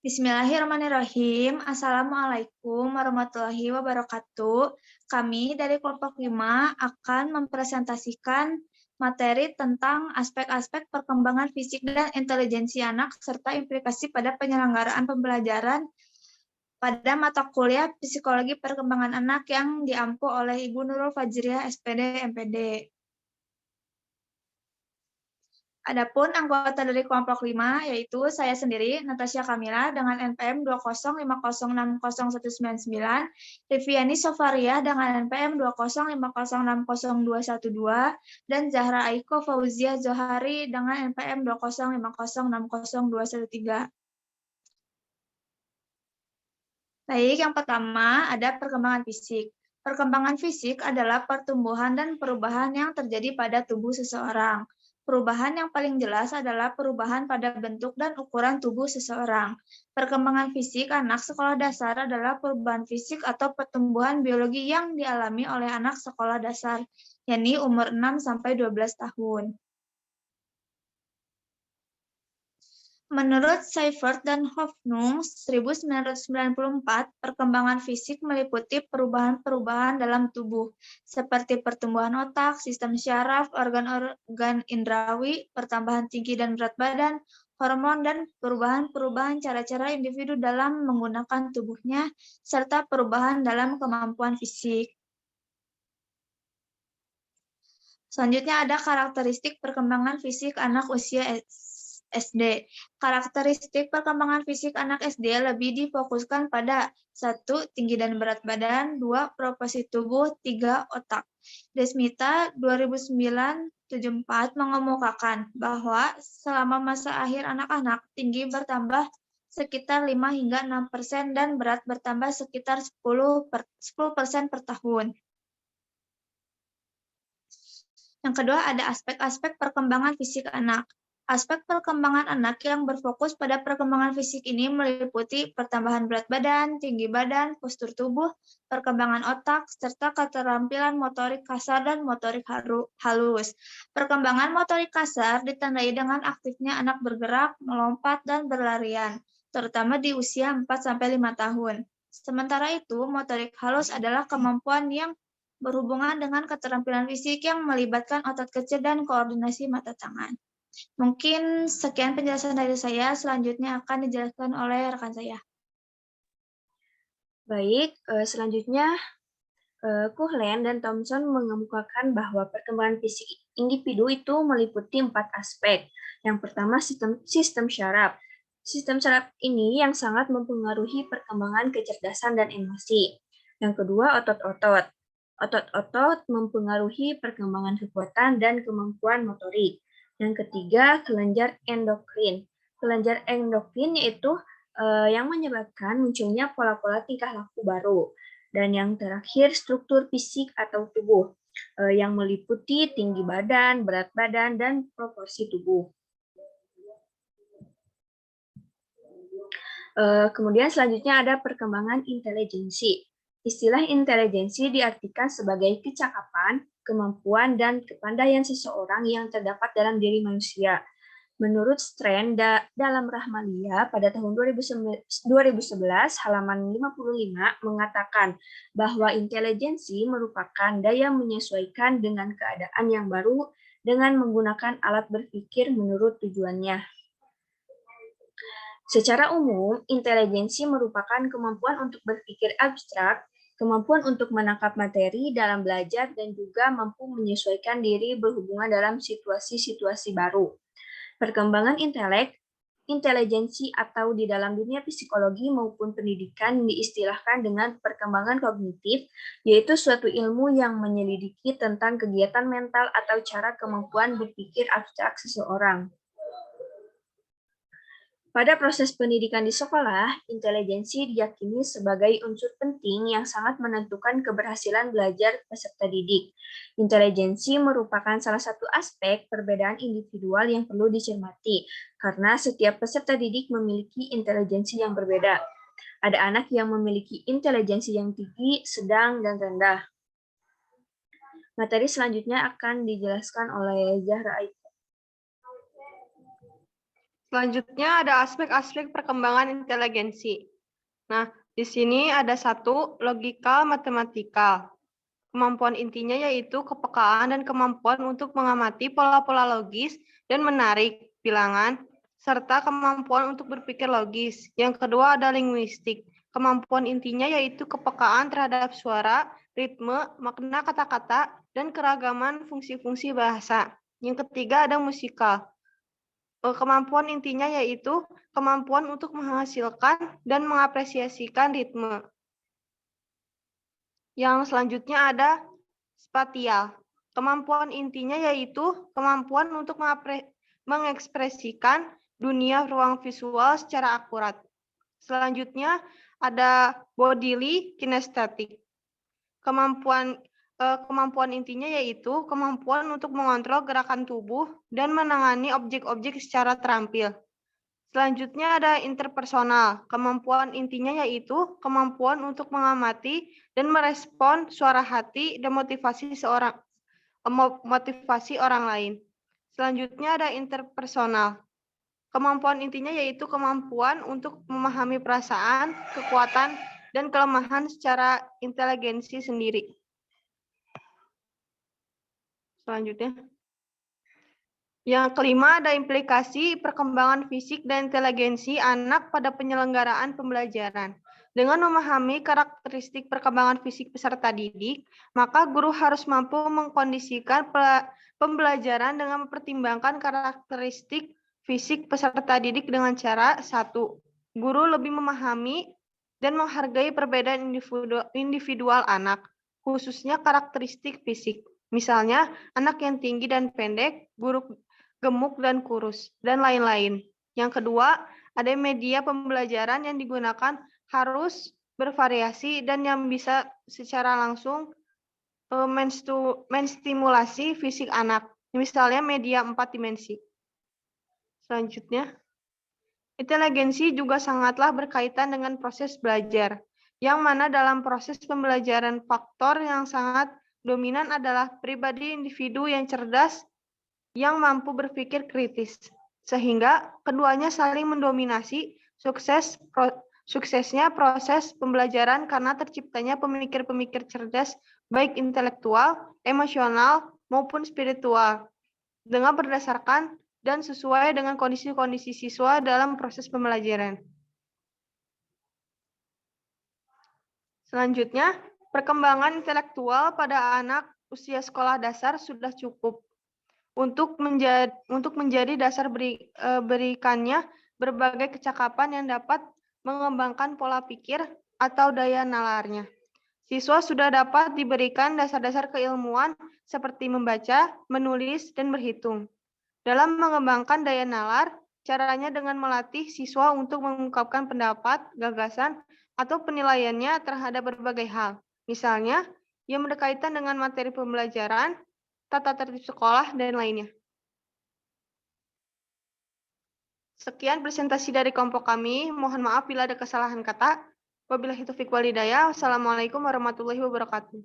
Bismillahirrahmanirrahim. Assalamualaikum warahmatullahi wabarakatuh. Kami dari kelompok 5 akan mempresentasikan materi tentang aspek-aspek perkembangan fisik dan intelijensi anak serta implikasi pada penyelenggaraan pembelajaran pada mata kuliah Psikologi Perkembangan Anak yang diampu oleh Ibu Nurul Fajriah, SPD, MPD. Adapun anggota dari kelompok 5 yaitu saya sendiri, Natasha Kamila dengan NPM 205060199, Riviani Sofaria dengan NPM 205060212, dan Zahra Aiko Fauzia Zohari dengan NPM 205060213. Baik, yang pertama ada perkembangan fisik. Perkembangan fisik adalah pertumbuhan dan perubahan yang terjadi pada tubuh seseorang. Perubahan yang paling jelas adalah perubahan pada bentuk dan ukuran tubuh seseorang. Perkembangan fisik anak sekolah dasar adalah perubahan fisik atau pertumbuhan biologi yang dialami oleh anak sekolah dasar, yakni umur 6-12 tahun. Menurut Seifert dan Hoffnung 1994, perkembangan fisik meliputi perubahan-perubahan dalam tubuh, seperti pertumbuhan otak, sistem syaraf, organ-organ indrawi, pertambahan tinggi dan berat badan, hormon, dan perubahan-perubahan cara-cara individu dalam menggunakan tubuhnya, serta perubahan dalam kemampuan fisik. Selanjutnya ada karakteristik perkembangan fisik anak usia SD. Karakteristik perkembangan fisik anak SD lebih difokuskan pada 1. Tinggi dan berat badan, 2. Proporsi tubuh, 3. Otak. Desmita 2009-74 mengemukakan bahwa selama masa akhir anak-anak, tinggi bertambah sekitar 5-6% dan berat bertambah sekitar 10% per tahun. Yang kedua ada aspek-aspek perkembangan fisik anak. Aspek perkembangan anak yang berfokus pada perkembangan fisik ini meliputi pertambahan berat badan, tinggi badan, postur tubuh, perkembangan otak, serta keterampilan motorik kasar dan motorik halus. Perkembangan motorik kasar ditandai dengan aktifnya anak bergerak, melompat, dan berlarian, terutama di usia 4-5 tahun. Sementara itu, motorik halus adalah kemampuan yang berhubungan dengan keterampilan fisik yang melibatkan otot kecil dan koordinasi mata tangan. Mungkin sekian penjelasan dari saya, selanjutnya akan dijelaskan oleh rekan saya. Baik, selanjutnya Kuhlen dan Thomson mengemukakan bahwa perkembangan fisik individu itu meliputi 4 aspek. Yang pertama, sistem syaraf. Sistem syaraf ini yang sangat mempengaruhi perkembangan kecerdasan dan emosi. Yang kedua, otot-otot. Otot-otot mempengaruhi perkembangan kekuatan dan kemampuan motorik. Yang ketiga, kelenjar endokrin. Kelenjar endokrin yaitu yang menyebabkan munculnya pola-pola tingkah laku baru. Dan yang terakhir, struktur fisik atau tubuh yang meliputi tinggi badan, berat badan, dan proporsi tubuh. Kemudian selanjutnya ada perkembangan intelijensi. Istilah intelijensi diartikan sebagai kecakapan, kemampuan, dan kepandaian seseorang yang terdapat dalam diri manusia. Menurut Strand dalam Rahmalia pada tahun 2011 halaman 55 mengatakan bahwa intelijensi merupakan daya menyesuaikan dengan keadaan yang baru dengan menggunakan alat berpikir menurut tujuannya. Secara umum, intelijensi merupakan kemampuan untuk berpikir abstrak, kemampuan untuk menangkap materi dalam belajar, dan juga mampu menyesuaikan diri berhubungan dalam situasi-situasi baru. Perkembangan intelijensi atau di dalam dunia psikologi maupun pendidikan diistilahkan dengan perkembangan kognitif, yaitu suatu ilmu yang menyelidiki tentang kegiatan mental atau cara kemampuan berpikir abstrak seseorang. Pada proses pendidikan di sekolah, intelijensi diyakini sebagai unsur penting yang sangat menentukan keberhasilan belajar peserta didik. Intelijensi merupakan salah satu aspek perbedaan individual yang perlu dicermati, karena setiap peserta didik memiliki intelijensi yang berbeda. Ada anak yang memiliki intelijensi yang tinggi, sedang, dan rendah. Materi selanjutnya akan dijelaskan oleh Zahra Aiko. Selanjutnya ada aspek-aspek perkembangan inteligensi. Nah, di sini ada satu, logikal matematikal. Kemampuan intinya yaitu kepekaan dan kemampuan untuk mengamati pola-pola logis dan menarik bilangan, serta kemampuan untuk berpikir logis. Yang kedua ada linguistik. Kemampuan intinya yaitu kepekaan terhadap suara, ritme, makna kata-kata, dan keragaman fungsi-fungsi bahasa. Yang ketiga ada musikal. Kemampuan intinya yaitu kemampuan untuk menghasilkan dan mengapresiasikan ritme. Yang selanjutnya ada spatial. Kemampuan intinya yaitu kemampuan untuk mengekspresikan dunia ruang visual secara akurat. Selanjutnya ada bodily kinesthetic. Kemampuan intinya yaitu kemampuan untuk mengontrol gerakan tubuh dan menangani objek-objek secara terampil. Selanjutnya ada interpersonal. Kemampuan intinya yaitu kemampuan untuk mengamati dan merespon suara hati dan motivasi orang lain. Selanjutnya ada interpersonal. Kemampuan intinya yaitu kemampuan untuk memahami perasaan, kekuatan, dan kelemahan secara inteligensi sendiri. Selanjutnya. Yang kelima ada implikasi perkembangan fisik dan inteligensi anak pada penyelenggaraan pembelajaran. Dengan memahami karakteristik perkembangan fisik peserta didik, maka guru harus mampu mengkondisikan pembelajaran dengan mempertimbangkan karakteristik fisik peserta didik dengan cara 1. Guru lebih memahami dan menghargai perbedaan individual anak, khususnya karakteristik fisik. Misalnya, anak yang tinggi dan pendek, guru gemuk dan kurus, dan lain-lain. Yang kedua, ada media pembelajaran yang digunakan harus bervariasi dan yang bisa secara langsung menstimulasi fisik anak. Misalnya media 4 dimensi. Selanjutnya, inteligensi juga sangatlah berkaitan dengan proses belajar, yang mana dalam proses pembelajaran faktor yang sangat dominan adalah pribadi individu yang cerdas, yang mampu berpikir kritis, sehingga keduanya saling mendominasi suksesnya proses pembelajaran karena terciptanya pemikir-pemikir cerdas, baik intelektual, emosional, maupun spiritual, dengan berdasarkan dan sesuai dengan kondisi-kondisi siswa dalam proses pembelajaran. Selanjutnya, perkembangan intelektual pada anak usia sekolah dasar sudah cukup untuk menjadi dasar berikannya berbagai kecakapan yang dapat mengembangkan pola pikir atau daya nalarnya. Siswa sudah dapat diberikan dasar-dasar keilmuan seperti membaca, menulis, dan berhitung. Dalam mengembangkan daya nalar, caranya dengan melatih siswa untuk mengungkapkan pendapat, gagasan, atau penilaiannya terhadap berbagai hal. Misalnya, yang berkaitan dengan materi pembelajaran, tata tertib sekolah, dan lainnya. Sekian presentasi dari kelompok kami. Mohon maaf bila ada kesalahan kata. Wabillahi taufiq wal hidayah. Wassalamualaikum warahmatullahi wabarakatuh.